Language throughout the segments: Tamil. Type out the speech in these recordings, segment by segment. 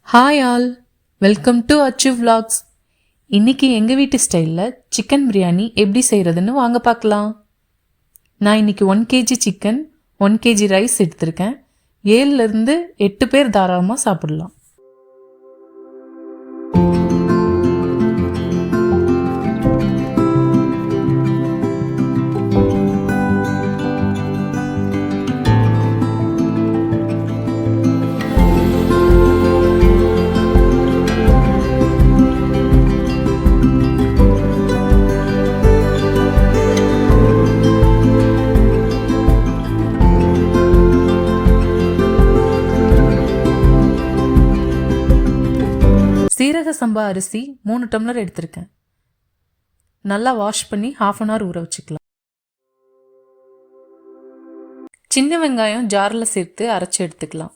ஹாய் ஆல், வெல்கம் டு அச்சு vlogs. இன்னைக்கு எங்கள் வீட்டு ஸ்டைலில் சிக்கன் பிரியாணி எப்படி செய்கிறதுன்னு வாங்க பார்க்கலாம். நான் இன்னைக்கு 1 kg சிக்கன் 1 kg ரைஸ் எடுத்திருக்கேன். 7லேருந்து 8 பேர் தாராளமாக சாப்பிடலாம். சீரக சம்பா அரிசி 3 டம்ளர் எடுத்திருக்கேன். நல்லா வாஷ் பண்ணி 1/2 அன் ஹவர் ஊற வச்சுக்கலாம். சின்ன வெங்காயம் ஜாரில் சேர்த்து அரைச்சி எடுத்துக்கலாம்.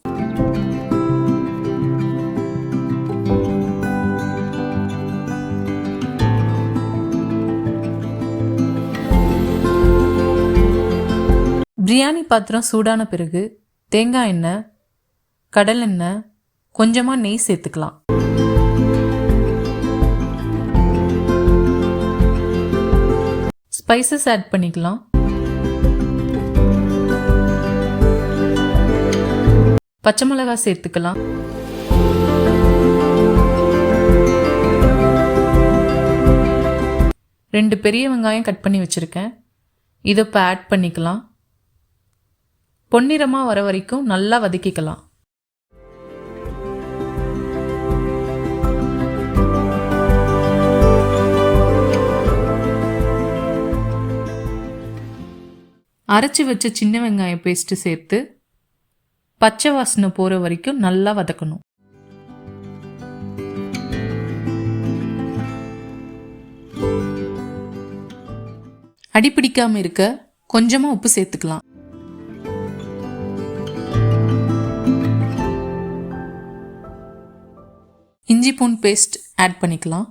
பிரியாணி பாத்திரம் சூடான பிறகு தேங்காய் எண்ணெய், கடலெண்ணெய், கொஞ்சமாக நெய் சேர்த்துக்கலாம். ஸ்பைசஸ் ஆட் பண்ணிக்கலாம். பச்சை மிளகாய் சேர்த்துக்கலாம். ரெண்டு பெரிய வெங்காயம் கட் பண்ணி வச்சிருக்கேன். இதை இப்போ ஆட் பண்ணிக்கலாம். பொன்னிறமாக வர வரைக்கும் நல்லா வதக்கிக்கலாம். அரைச்சி வச்ச சின்ன வெங்காய பேஸ்ட்டு சேர்த்து பச்சை வாசனை போகிற வரைக்கும் நல்லா வதக்கணும். அடிப்பிடிக்காமல் இருக்க கொஞ்சமாக உப்பு சேர்த்துக்கலாம். இஞ்சி பூண்டு பேஸ்ட் ஆட் பண்ணிக்கலாம்.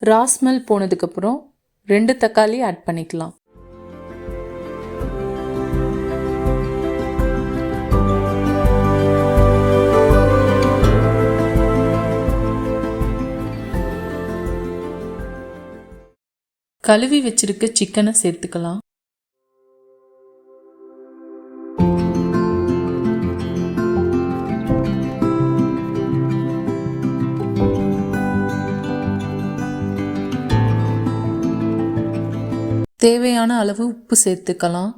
ரா ஸ்மெல் போனதுக்கப்புறம் 2 தக்காளி ஆட் பண்ணிக்கலாம். கழுவி வச்சிருக்க சிக்கனை சேர்த்துக்கலாம். தேவையான அளவு உப்பு சேர்த்துக்கலாம்.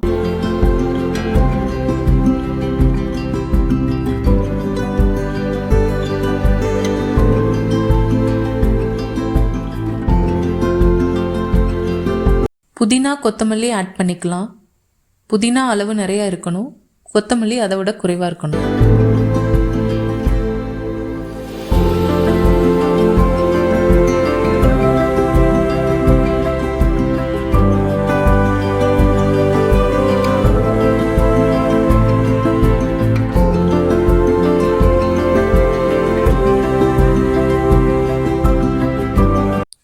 புதினா கொத்தமல்லி ஆட் பண்ணிக்கலாம். புதினா அளவு நிறையா இருக்கணும், கொத்தமல்லி அதை விட குறைவாக இருக்கணும்.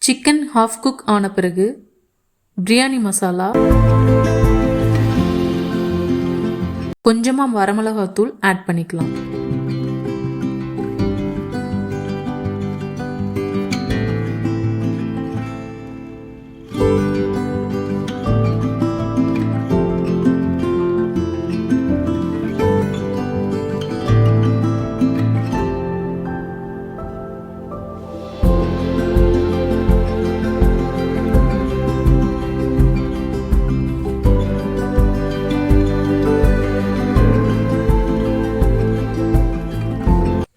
சிக்கன் ஹாஃப் குக் ஆன பிறகு பிரியாணி மசாலா, கொஞ்சமாக வரமிளகாத்தூள் ஆட் பண்ணிக்கலாம்.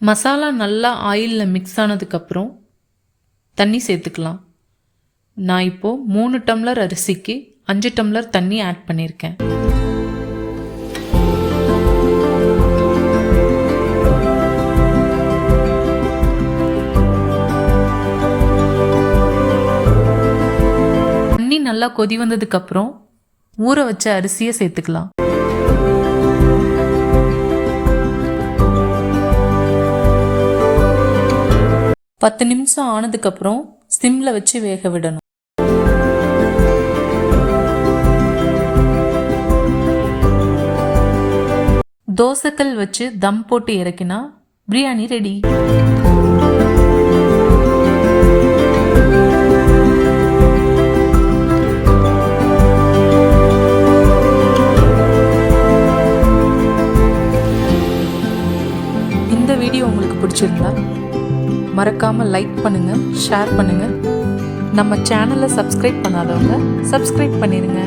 மசாலா நல்லா ஆயிலில் மிக்ஸ் ஆனதுக்கப்புறம் தண்ணி சேர்த்துக்கலாம். நான் இப்போது 3 டம்ளர் அரிசிக்கு 5 டம்ளர் தண்ணி ஆட் பண்ணியிருக்கேன். நல்லா கொதி வந்ததுக்கப்புறம் ஊற வச்ச அரிசியை சேர்த்துக்கலாம். பத்து நிமிஷம் ஆனதுக்கப்புறம் சிம்ல வச்சு வேக விடணும். தோசைக்கல் வச்சு தம் போட்டு இறக்கினா பிரியாணி ரெடி. இந்த வீடியோ உங்களுக்கு பிடிச்சிருந்தா மறக்காம லைக் பண்ணுங்க, ஷேர் பண்ணுங்க. நம்ம சேனலை சப்ஸ்கிரைப் பண்ணாதவங்க சப்ஸ்கிரைப் பண்ணிடுங்க.